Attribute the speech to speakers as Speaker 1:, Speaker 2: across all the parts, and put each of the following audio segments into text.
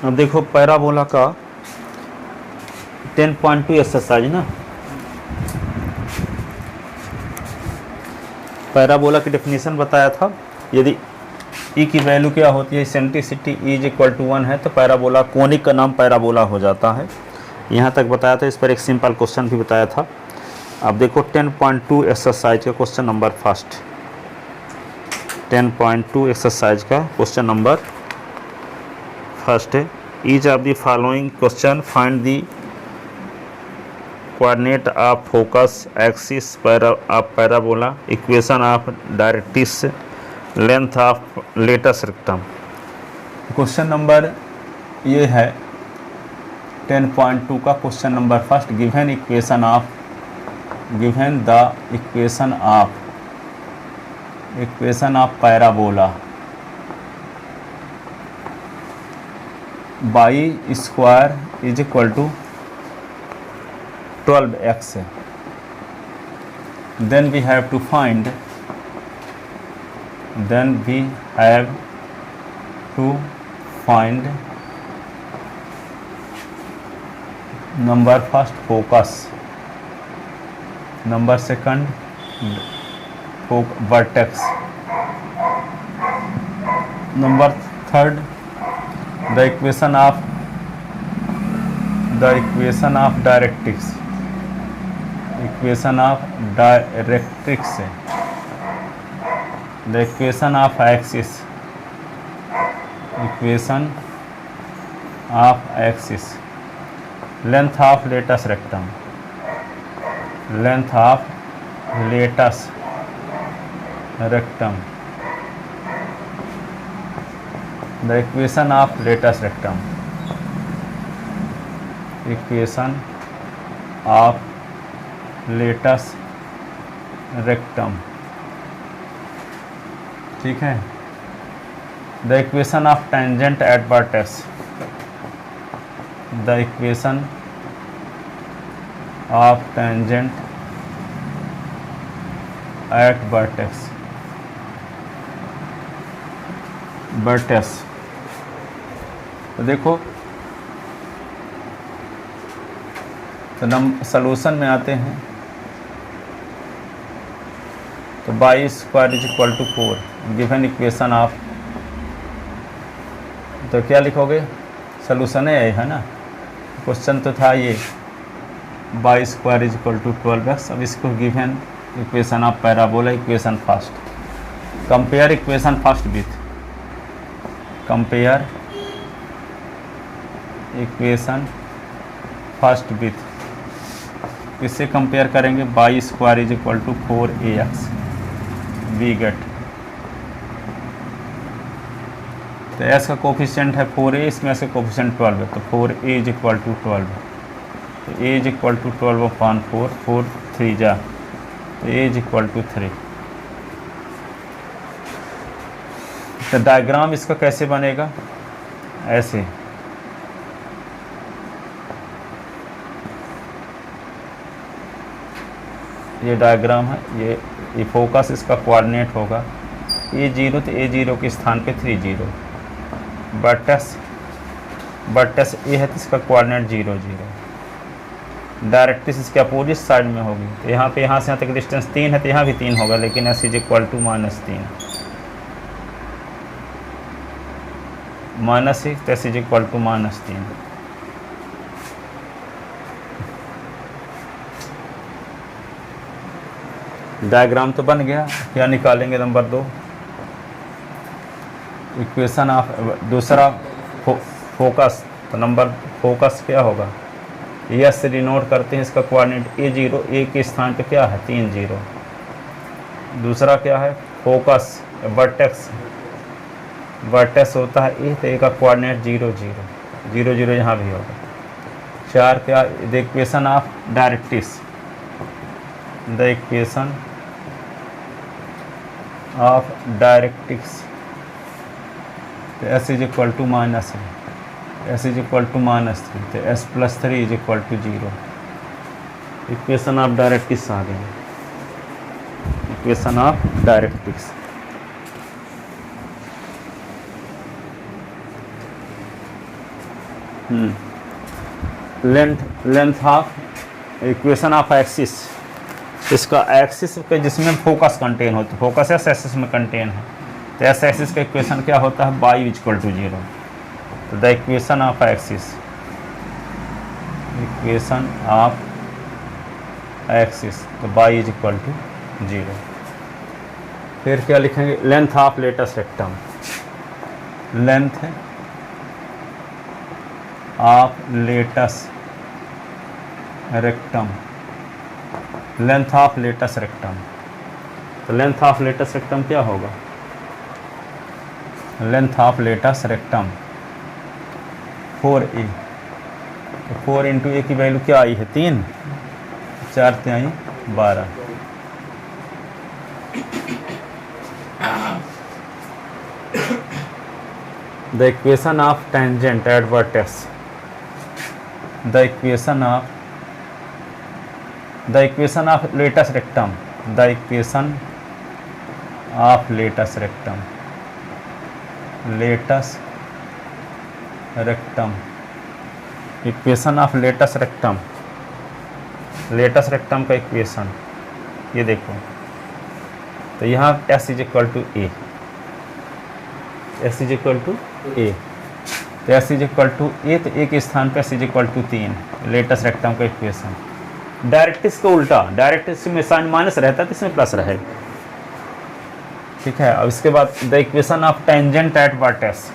Speaker 1: अब देखो पैराबोला का 10.2 एक्सरसाइज ना, पैराबोला की डेफिनेशन बताया था। यदि ई की वैल्यू क्या होती है, सेंट्रिसिटी इज इक्वल टू 1 है तो पैराबोला कोनिक का नाम पैराबोला हो जाता है। यहाँ तक बताया था। इस पर एक सिंपल क्वेश्चन भी बताया था। अब देखो 10.2 एक्सरसाइज का क्वेश्चन नंबर फर्स्ट, 10.2 एक्सरसाइज का क्वेश्चन नंबर फर्स्ट है। Each of the following question find the coordinate of focus axis of parabola, equation of directrix, length of latus rectum. Question number ये है 10.2 का question number first. Given the equation of parabola y square is equal to 12x है। then we have to find number first focus, number second vertex, number third the equation of directrix, the equation of axis, length of latus rectum, the equation of latus rectum, ठीक है। The equation of tangent at vertex, the equation of tangent at vertex, तो देखो तो solution में आते हैं तो y square is equal to 4, given equation of, तो क्या लिखोगे, सॉल्यूशन है ना, क्वेश्चन तो था ये y square is equal to 12x। अब इसको given equation of parabola, equation first, compare equation first with, compare equation first with, इससे कंपेयर करेंगे y square is equal to 4ax, we get, तो एस का coefficient है 4a, इसमें से coefficient 12 है तो 4a इज इक्वल टू 12, तो a इज इक्वल टू 12/4, 4 3 जा, तो a इज इक्वल टू 3। तो डायग्राम इसका कैसे बनेगा, ऐसे, ये डायग्राम है, ये फोकस इसका कोऑर्डिनेट होगा a0, तो a0 के स्थान पे 3 0, वर्टेक्स ए है तो इसका कोऑर्डिनेट 0 0, डायरेक्ट्रिक्स इसके अपोजिट साइड में होगी, तो यहाँ से यहाँ तक डिस्टेंस 3 है तो यहाँ भी 3 होगा, लेकिन s इज इक्वल टू -3, -6 तो s is equal to -3। Diagram तो बन गया। क्या निकालेंगे, नंबर 2 इक्वेशन ऑफ, दूसरा फोकस, तो नंबर फोकस क्या होगा, यस से डिनोट करते हैं, इसका कोऑर्डिनेट a0, a के स्थान पे क्या है 3 0। दूसरा क्या है फोकस, वर्टेक्स होता है a, तो a का कोऑर्डिनेट 0 0 0 0 यहाँ भी होगा। 4 क्या, the equation of directrix, the equation of directrix, तो s is equal to -3, s is equal to -3, तो s + 3 is equal to 0। Equation of directrix आ गई, equation of directrix. Length of equation of axis, इसका axis पे जिसमें focus contain होता है, focus s axis में कंटेन है, तो एस एक्सिस का इक्वेशन क्या होता है, y इक्वल टू 0। तो the equation of axis, equation of axis, तो y इज इक्वल टू 0। फिर क्या लिखेंगे, length of latus rectum, length of latus rectum, length of latus rectum. तो लेंथ ऑफ लेटस रेक्टम क्या होगा, length of latus rectum 4a, तो 4 into ए की value क्या आई है, 3, 4 3 12। The equation of tangent at vertex, the equation of latus rectum, the equation of latus rectum, latus rectum, equation of latus rectum, latus rectum का equation ये देखो। तो यहाँ s is equal to a, s is equal to a, तो s is equal to a, तो a के स्थान पर s is equal to 3, latus rectum का इक्वेशन। डायरेक्टिस को उल्टा, डायरेक्टिस में साइन माइनस रहता है तो इसमें प्लस रहेगा, ठीक है। अब इसके बाद the equation of tangent at vertex,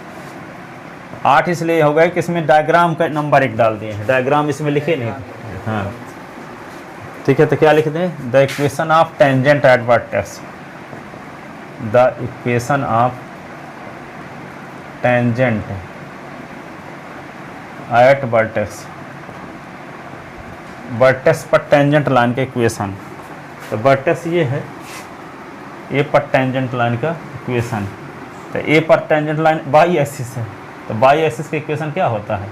Speaker 1: 8 इसलिए हो गया कि इसमें डायग्राम का नंबर 1 डाल दिए हैं, डायग्राम इसमें लिखे नहीं, हाँ ठीक है। तो क्या लिख दें, the equation of tangent at vertex, the equation of tangent at vertex, vertex पर टेंजेंट लाइन का इक्वेशन। तो वर्टेक्स ये है, ए पर टेंजेंट लाइन का इक्वेशन, तो ए पर टेंजेंट लाइन बाई एक्सिस है, तो बाई एक्सिस का इक्वेशन क्या होता है,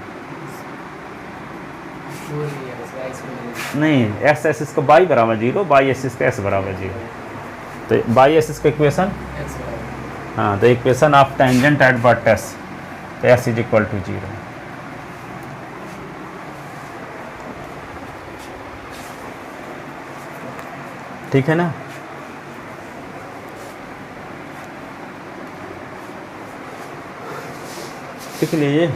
Speaker 1: नहीं एक्स एक्सिस को बाई बराबर 0, बाई एक्सिस का एक्स बराबर 0, तो बाई एक्सिस का इक्वेशन, हाँ, तो equation of tangent at vertex, तो एक्स इज इक्वल टू 0। ठीक है ना। लिख लीजिए,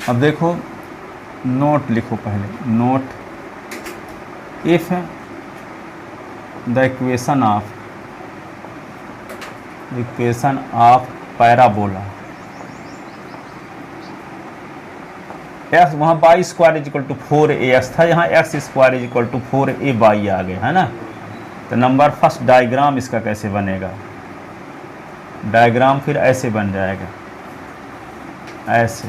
Speaker 1: अब देखो नोट लिखो पहले, note if the equation of parabola, x वहाँ by square is equal to 4ax था, यहाँ x square is equal to 4a by आ गया है ना। तो नंबर फर्स्ट डायग्राम इसका कैसे बनेगा, डायग्राम फिर ऐसे बन जाएगा, ऐसे,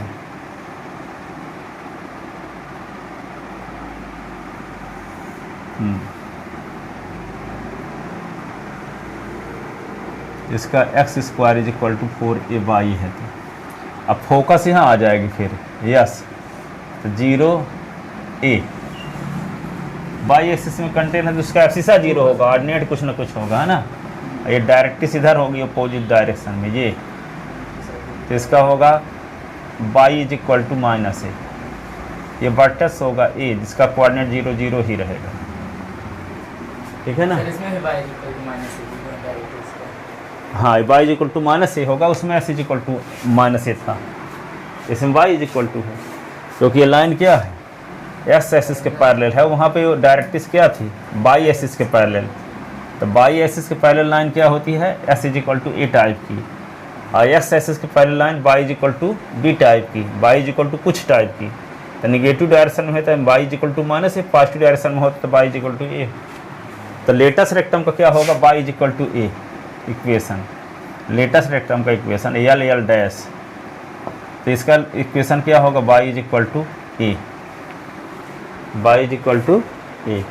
Speaker 1: इसका x square is equal to 4a y है। तो अब फोकस यहाँ आ जाएगी फिर, यस, तो 0a बाई एक्सिस में कंटेन है, तो उसका एक्सिस 0 होगा, ऑर्डिनेट कुछ ना कुछ होगा, है ना। ये डायरेक्टिस इधर होगी अपोजिट डायरेक्शन में, ये तो इसका होगा y is equal to -a, ये वर्टेक्स होगा a जिसका कोऑर्डिनेट 0 0 ही रहेगा, ठीक है ना। हाँ, y is equal to -a होगा, उसमें s is equal to -a था, इसमें y इज इक्वल टू है, क्योंकि ये लाइन क्या है, x एक्सिस के पैरेलल है, वहाँ पे डायरेक्टिस क्या थी, y एक्सिस के पैरेलल। तो y एक्सिस के पैरेलल लाइन क्या होती है, s is equal to a type की, और x एक्सिस के parallel line y is equal to b type की, y इज इक्वल टू कुछ टाइप की। तो निगेटिव डायरेक्शन में है तो y is equal to -a, positive direction में होता तो y is equal to a। तो लेटस रेक्टम का क्या होगा, y is equal to a equation, latus rectum का इक्वेशन एल डैश, तो इसका इक्वेशन क्या होगा, y is equal to a, y is equal to a।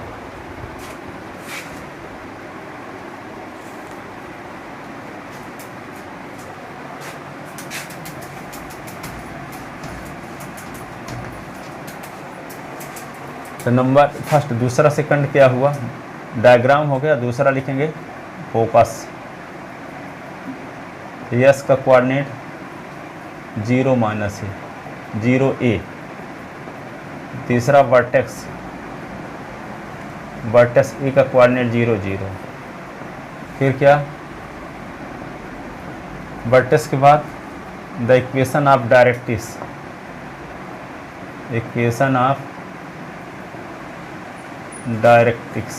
Speaker 1: तो नंबर फर्स्ट, दूसरा सेकंड क्या हुआ, डायग्राम हो गया। दूसरा लिखेंगे फोकस, यस का कोऑर्डिनेट 0 माइनस ए, 0 ए। तीसरा वर्टेक्स, वर्टेक्स ए का कोऑर्डिनेट 0 0। फिर क्या, वर्टेक्स के बाद the equation of directrix, equation of directrix,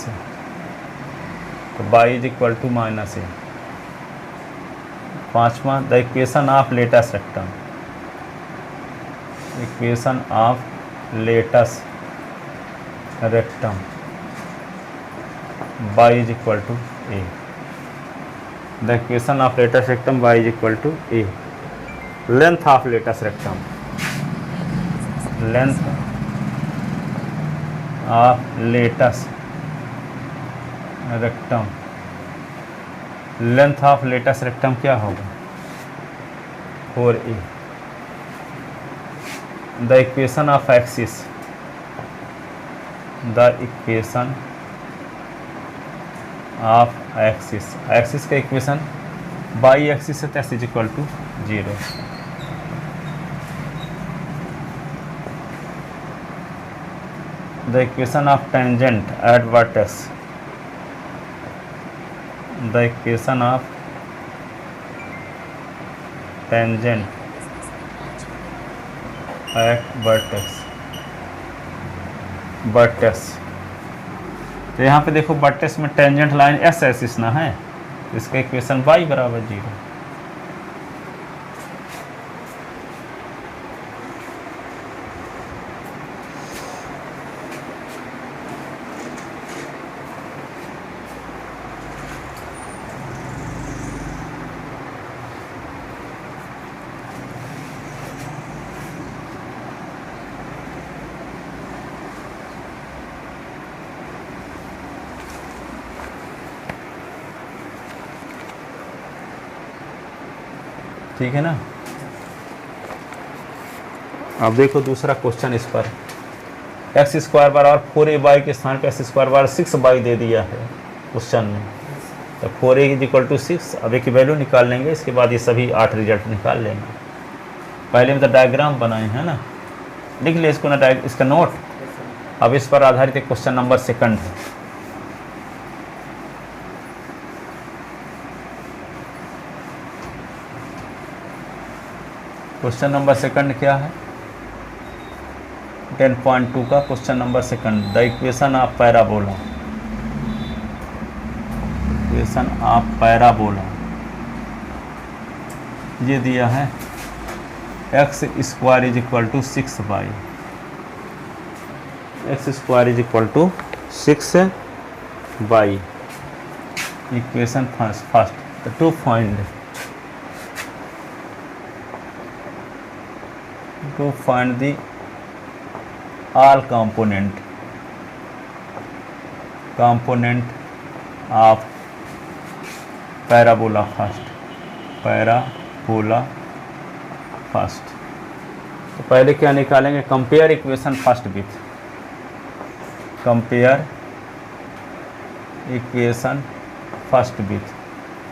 Speaker 1: तो y is equal to minus a. पांचवा the equation of latus rectum, equation of latus rectum y is equal to a. The equation of latus rectum y is equal to a. Length of latus rectum, length of latus rectum, length of latus rectum क्या होगा, 4a। The equation of axis, the equation of axis, axis का equation by axis है, x is equal to 0। The equation of tangent at vertex, the equation of tangent at vertex, vertex. तो यहाँ पे देखो vertex में tangent line S axis ना है, इसका इक्वेशन y बराबर 0। ठीक है ना। अब देखो दूसरा क्वेश्चन, इस पर एक्स स्क्वायर बराबर 4a के स्थान पे एक्स स्क्वायर बराबर 6y दे दिया है क्वेश्चन में। तो 4a इज इक्वल टू 6। अब एक वैल्यू निकाल लेंगे, इसके बाद ये सभी 8 रिजल्ट निकाल लेंगे। पहले में तो डायग्राम बनाए हैं ना, लिख ले इसको ना, इसका नोट। अब इस पर आधारित एक क्वेश्चन नंबर सेकंड है। क्वेश्चन नंबर सेकंड क्या है, 10.2 का question number second. The equation of parabola, equation of parabola ये दिया है, x square is equal to 6y, x square is equal to 6y। Equation first to find the all component of parabola first, parabola first। तो पहले क्या निकालेंगे, compare equation first with, compare equation first with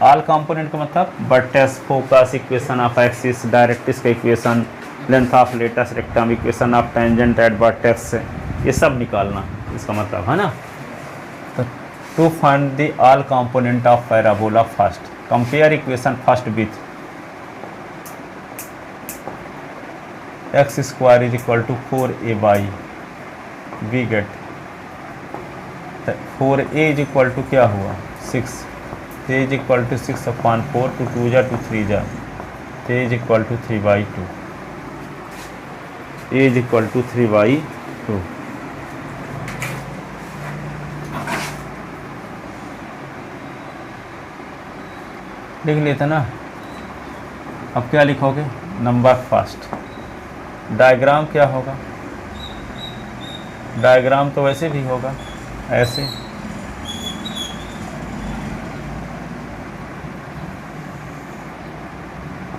Speaker 1: all component का मतलब vertex, focus, equation of axis, directrix का equation, length of latus rectum, equation of tangent at vertex, ये सब निकालना इसका मतलब है ना। तो to find the all component of parabola first, compare equation first with x square is equal to 4ay, we get 4a is equal to क्या हुआ 6, a is equal to 6/4 to 2 जा 2 3 जा, a is equal to 3/2, a is equal to 3/2। लिख लेते ना। अब क्या लिखोगे, नंबर फर्स्ट। डायग्राम क्या होगा, डायग्राम तो वैसे भी होगा ऐसे,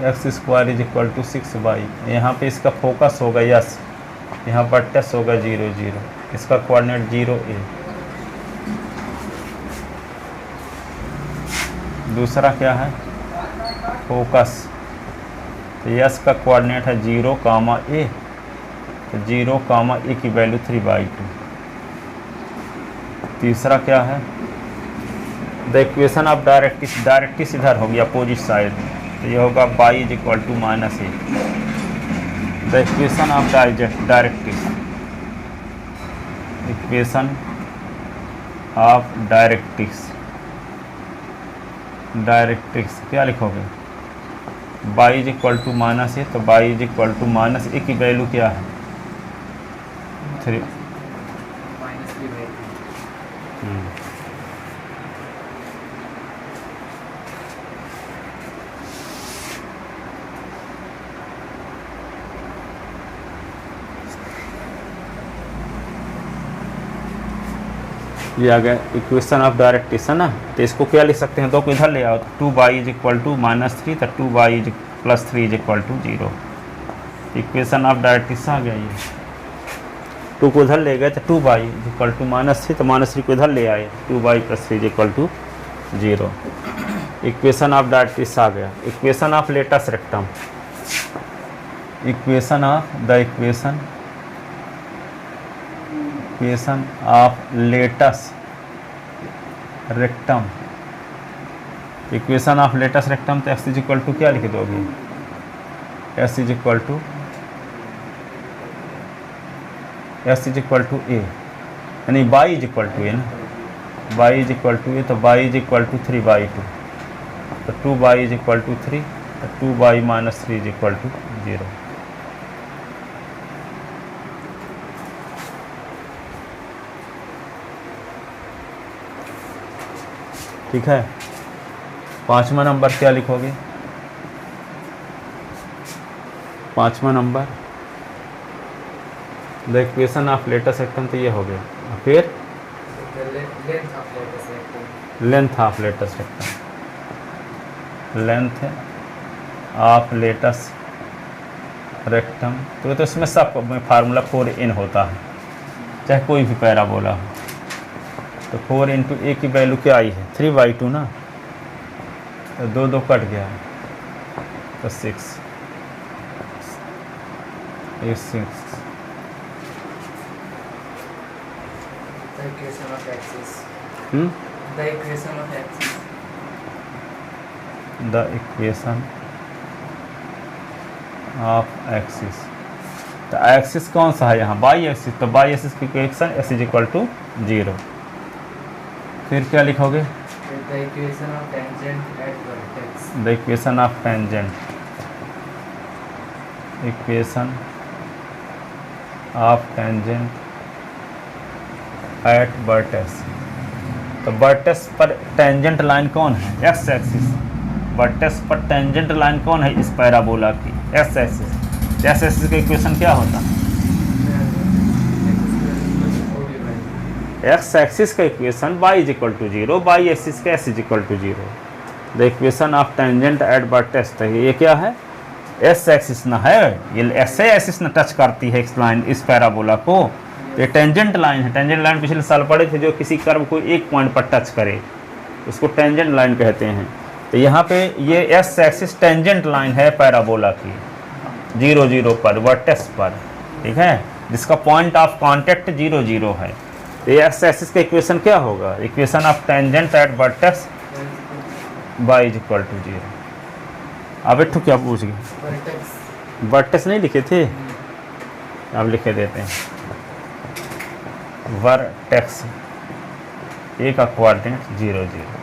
Speaker 1: x square is equal to 6y। यहाँ पे इसका फोकस होगा यस, यहाँ पर टच होगा 0 0, इसका कोऑर्डिनेट 0 a। दूसरा क्या है, फोकस, तो यस का कोऑर्डिनेट है 0, a, तो 0, a की वैल्यू 3/2। तीसरा क्या है, द इक्वेशन ऑफ डायरेक्टिस इधर होगी अपोजिट साइड, तो ये होगा y is equal to -a। The equation of directrix, equation of directrix क्या लिखोगे, y is equal to -a, तो y is equal to -a की वैल्यू क्या है 3। ये आ गया इक्वेशन ऑफ डायरेक्टिस है ना, तो इसको क्या लिख सकते हैं, 2 को इधर ले आओ, तो 2y इज इक्वल टू -3, तो 2y + 3 is equal to 0। Equation of directrix आ गया, ये 2 को इधर ले गए तो 2y इज इक्वल टू -3, तो -3 को इधर ले आए, 2y + 3 is equal to 0। Equation of directrix आ गया। Equation of latus rectum, equation of latus rectum, equation of latus rectum, तो x इज इक्वल टू क्या लिख दोगे, s is equal to a, यानी y is equal to a ना, y is equal to a, तो y is equal to 3/2, तो 2y is equal to 3, तो 2y - 3 is equal to 0। ठीक है। 5वां नंबर क्या लिखोगे, 5वां number the equation of latus rectum, तो ये हो गया। फिर length of latus rectum, length of latus rectum, तो इसमें सब फार्मूला 4n होता है, चाहे कोई भी पैराबोला हो। तो 4 × a की वैल्यू क्या आई है 3/2 ना, तो 2 कट गया, तो 6
Speaker 2: The equation of axis.
Speaker 1: Hmm?
Speaker 2: The equation of axis.
Speaker 1: The equation of axis, तो एक्सिस कौन सा है यहाँ, y एक्सिस, तो y एक्सिस की equation s is equal to 0। फिर क्या लिखोगे,
Speaker 2: The equation of tangent at vertex.
Speaker 1: The equation of tangent, equation of tangent at vertex, तो वर्टेक्स पर टेंजेंट लाइन कौन है, एक्स एक्सिस, वर्टेक्स पर टेंजेंट लाइन कौन है इस पैराबोला की, एक्स एक्सिस। एक्स एक्सिस का इक्वेशन क्या होता है, एक्स एक्सिस का equation y is equal to 0, y axis का s is equal to 0। The equation of tangent at vertex, तो ये क्या है, s एक्सिस ना है, ये s एक्सिस ना टच करती है इस लाइन, इस पैराबोला को, ये टेंजेंट लाइन है। टेंजेंट लाइन पिछले साल पढ़े थे, जो किसी कर्व को एक पॉइंट पर टच करे उसको टेंजेंट लाइन कहते हैं। तो यहाँ पे ये s एक्सिस टेंजेंट लाइन है पैराबोला की 0, 0 पर, वर्टेक्स पर, ठीक है, जिसका पॉइंट ऑफ कांटेक्ट 0, 0 है। तो ये एक्स एक्सिस का इक्वेशन क्या होगा, equation of tangent at vertex y is equal to 0। अब एक क्या पूछ गए, वर्टेक्स नहीं लिखे थे, अब लिखे देते हैं, वर्टेक्स ए का कोऑर्डिनेट 0, 0।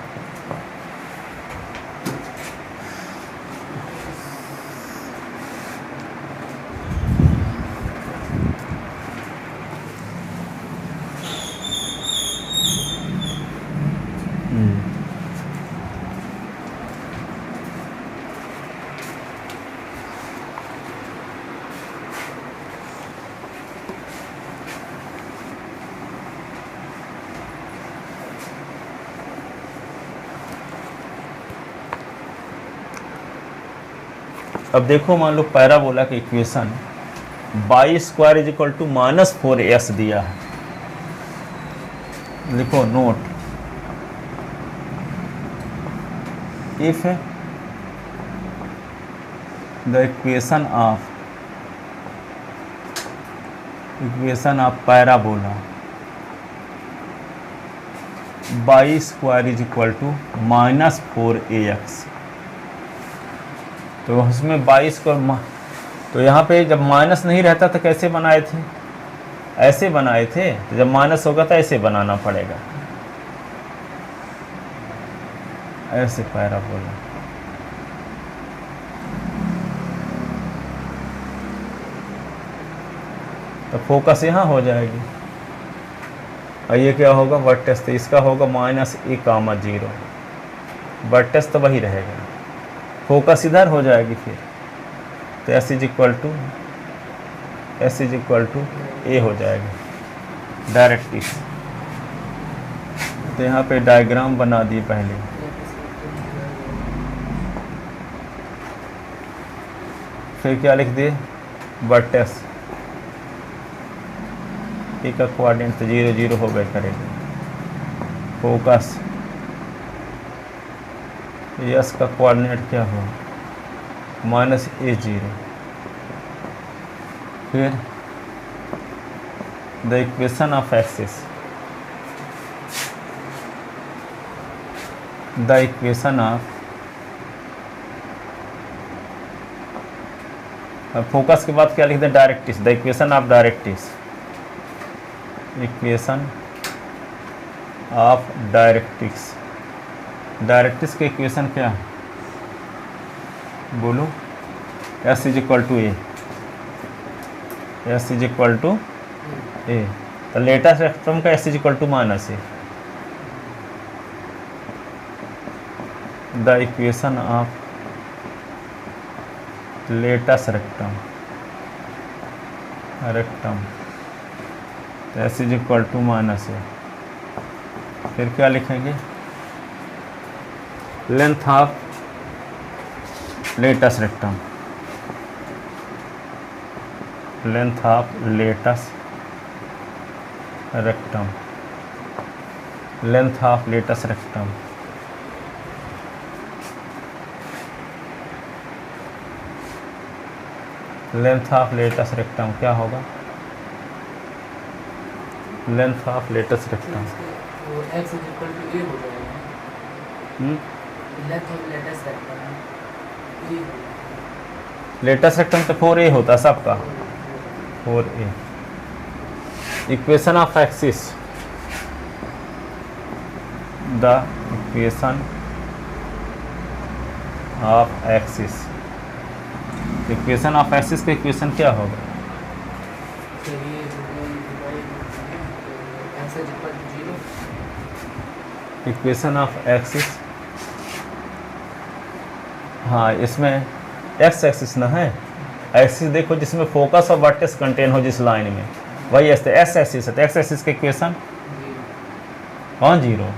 Speaker 1: अब देखो, मान लो पैराबोला की equation y² is equal to -4s दिया है, लिखो note, if the equation of parabola y square is equal to -4ax, तो उसमें 22 को तो यहाँ पे जब माइनस नहीं रहता तो कैसे बनाए थे, ऐसे बनाए थे, तो जब माइनस होगा तो ऐसे बनाना पड़ेगा, ऐसे पैराबोला। तो फोकस यहाँ हो जाएगी, और ये क्या होगा वर्टेक्स, तो इसका होगा -a,0, वर्टेक्स तो वही रहेगा, फोकस इधर हो जाएगी फिर, तो s is equal to a हो जाएगी डायरेक्ट इस। तो यहाँ पे डायग्राम बना दिए पहले, फिर क्या लिख दिए वर्टेक्स, ए का कोऑर्डिनेट तो 0 0 हो गए करेगा, फोकस यस का कोऑर्डिनेट क्या हो -a0, फिर the equation of axis, the equation of focus के बाद क्या लिख दें directrix, the equation of directrix, equation of directrix, directrix के इक्वेशन क्या है बोलो, s is equal to a, s is equal to a, तो लेटेस्ट स्पेक्ट्रम का s is equal to -a, the equation of latest rectum s is equal to -a, फिर क्या लिखेंगे length of latest rectum, length of latest rectum, length of latest rectum, length of latest rectum क्या होगा, length of latest rectum
Speaker 2: x is equal to a हो जाएगा, length of latest rectum a,
Speaker 1: latest rectum तो 4a होता सबका, 4a, equation of axis, the equation of axis, equation of axis का equation क्या होगा,
Speaker 2: x is equal to 0,
Speaker 1: equation of axis, हाँ इसमें एक्स एक्सिस ना है, एक्सिस देखो जिसमें फोकस और वर्टेक्स कंटेन हो जिस लाइन में, वही एस एक्सिस है, तो एक्स एक्सिस का इक्वेशन कौन 0,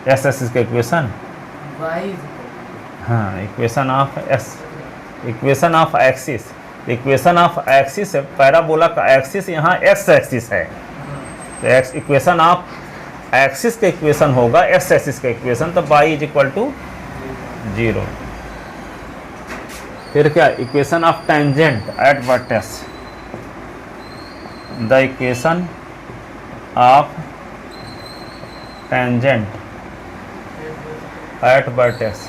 Speaker 1: एस एक्सिस का इक्वेशन
Speaker 2: y,
Speaker 1: हाँ, equation of x, equation of axis, equation of axis है, पैराबोला का एक्सिस यहाँ एक्स एक्सिस है, तो एक्स इक्वेशन ऑफ एक्सिस का इक्वेशन होगा एक्स एक्सिस का इक्वेशन, तो y इज इक्वल टू 0। फिर क्या equation of tangent at vertex, the equation of tangent at vertex,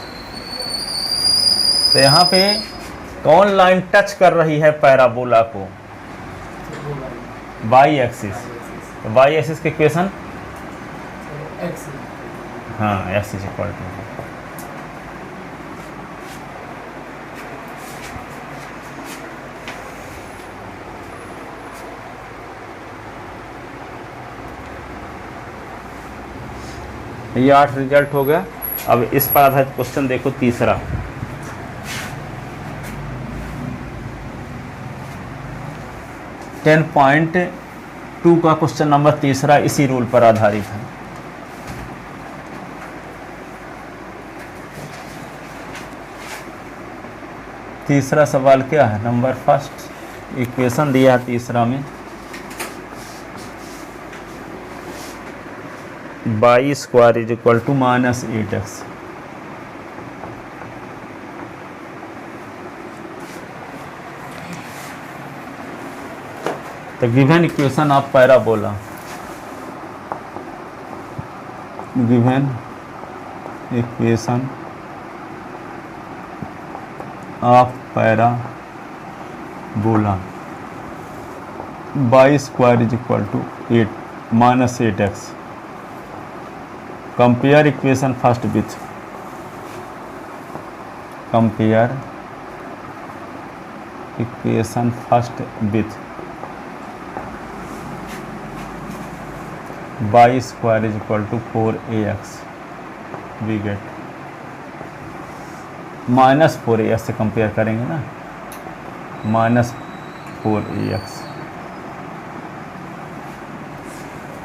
Speaker 1: तो यहाँ पे कौन लाइन टच कर रही है पैराबोला को, वाई एक्सिस, तो वाई एक्सिस की इक्वेशन
Speaker 2: x,
Speaker 1: हाँ एक्स इज इक्वल टू, ये 8 रिजल्ट हो गया। अब इस पर आधारित क्वेश्चन देखो तीसरा, टेन पॉइंट 2 का क्वेश्चन नंबर तीसरा इसी रूल पर आधारित है। तीसरा सवाल क्या है, नंबर फर्स्ट इक्वेशन दिया है तीसरा में, y square is equal to minus 8x। तो given equation of parabola, given equation of parabola y square is equal to 8 minus 8x। Compare equation first with, compare equation first with y square is equal to 4ax। We get minus 4ax से compare करेंगे ना, minus 4ax।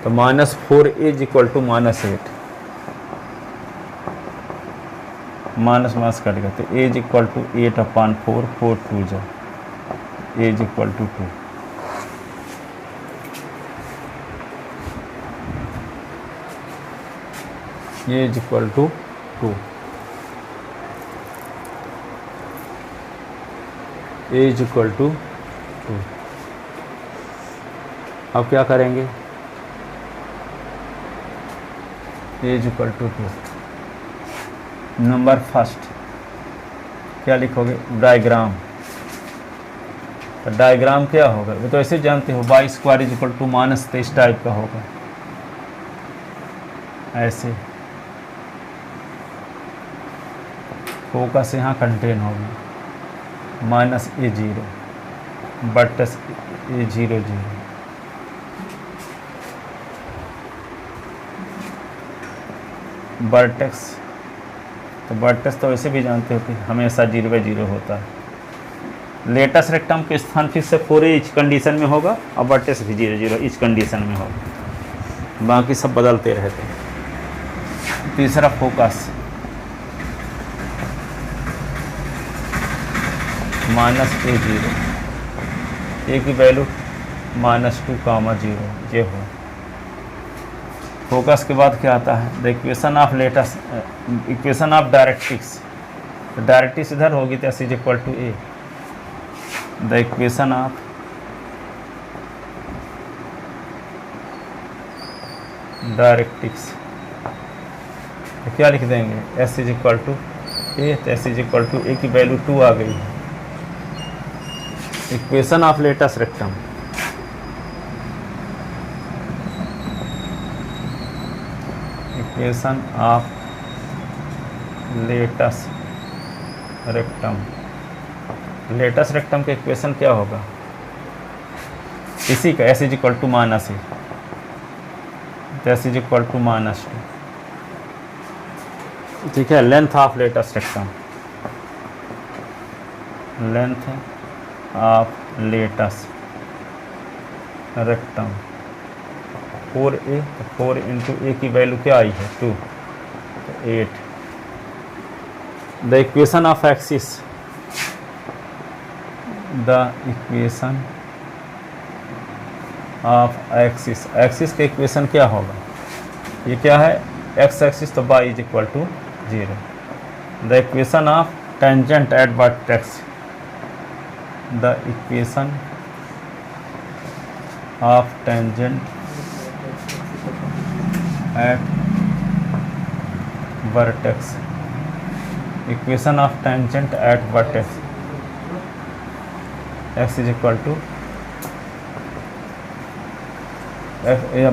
Speaker 1: तो minus 4a is equal to minus 8, minus minus cut गया तो a is equal to 8/4, 4 2 जा, a is equal to 2। a is equal to 2, a is equal to 2। अब क्या करेंगे, a is equal to 2। Number first क्या लिखोगे, diagram. तो diagram क्या होगा, वो तो ऐसे जानते हो, y square is equal to minus 23 type का होगा, ऐसे फोकस यहाँ कंटेन होगी, माइनस a0 बटस a0 0। वर्टेक्स, तो वर्टेक्स तो वैसे भी जानते हो कि हमेशा 0/0 होता है। लेटस रेक्टम के स्थान फिर से 4a इच कंडीशन में होगा और वर्टेक्स भी 0/0 इच कंडीशन में होगा, बाकी सब बदलते रहते हैं। तीसरा फोकस, माइनस a0, a की वैल्यू -2, 0 ये हो। फोकस के बाद क्या आता है, the equation of latus, equation of directrix. तो डायरेक्ट्रिक्स इधर होगी तो s is equal to a। The equation of directrix, तो क्या लिख देंगे, s is equal to a, तो s is equal to a की वैल्यू 2 आ गई है। Equation of latus rectum, equation of latus rectum, latus rectum के इक्वेशन क्या होगा, इसी का s is equal to minus a, तो s इज इक्वल टू -2। ठीक है, length of latus rectum, length of latus rectum 4a, तो 4 इंटू a की वैल्यू क्या आई है 2, तो 8। The equation of axis, the equation of axis, axis के equation क्या होगा, ये क्या है x एक्सिस, तो y is equal to 0। The equation of tangent at vertex, the equation of tangent at vertex, equation of tangent at vertex, x is equal to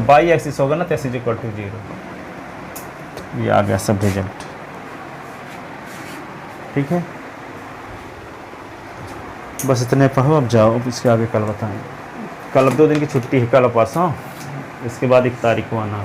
Speaker 1: y axis होगा ना, तो s इज इक्वल टू 0। ये आ गया सब result. ठीक है, बस इतने पढ़ो, अब जाओ, अब इसके आगे कल बताएंगे। कल अब 2 दिन की छुट्टी है, कल और परसों, इसके बाद 1 तारीख को आना।